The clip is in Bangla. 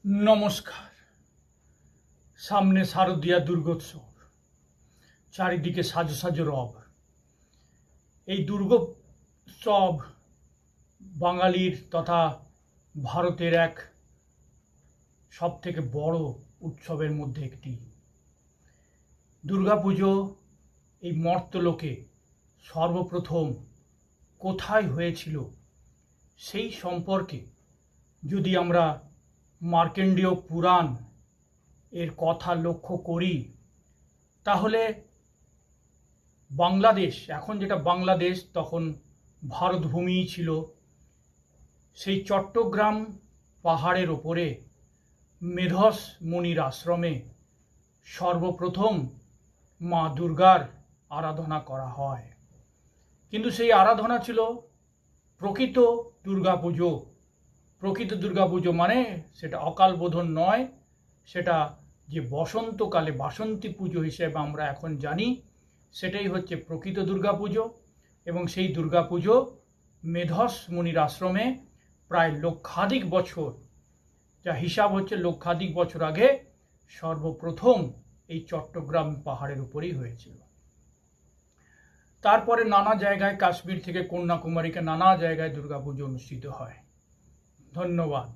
নমস্কার। সামনে শারদীয়া দুর্গোৎসব, চারিদিকে সাজো সাজো রব। এই দুর্গোৎসব বাঙালির তথা ভারতের এক সবথেকে বড় উৎসবের মধ্যে একটি। দুর্গাপুজো এই মর্তলোকে সর্বপ্রথম কোথায় হয়েছিল সেই সম্পর্কে যদি আমরা মার্কেন্ডীয় পুরাণ এর কথা লক্ষ্য করি, তাহলে বাংলাদেশ, এখন যেটা বাংলাদেশ তখন ভারতভূমিই ছিল, সেই চট্টগ্রাম পাহাড়ের ওপরে মেধস মুনির আশ্রমে সর্বপ্রথম মা দুর্গার আরাধনা করা হয়। কিন্তু সেই আরাধনা ছিল প্রকৃত দুর্গাপুজো। প্রকৃত দুর্গাপুজো মানে সেটা অকাল বোধন নয়, সেটা যে বসন্তকালে বাসন্তী পুজো হিসেবে আমরা এখন জানি, সেটাই হচ্ছে প্রকৃত দুর্গাপুজো। এবং সেই দুর্গাপুজো মেধস মুনির আশ্রমে প্রায় লক্ষাধিক বছর, যা হিসাব হচ্ছে লক্ষাধিক বছর আগে সর্বপ্রথম এই চট্টগ্রাম পাহাড়ের উপরেই হয়েছিল। তারপরে নানা জায়গায়, কাশ্মীর থেকে কন্যাকুমারীকে নানা জায়গায় দুর্গাপুজো অনুষ্ঠিত হয়। ধন্যবাদ।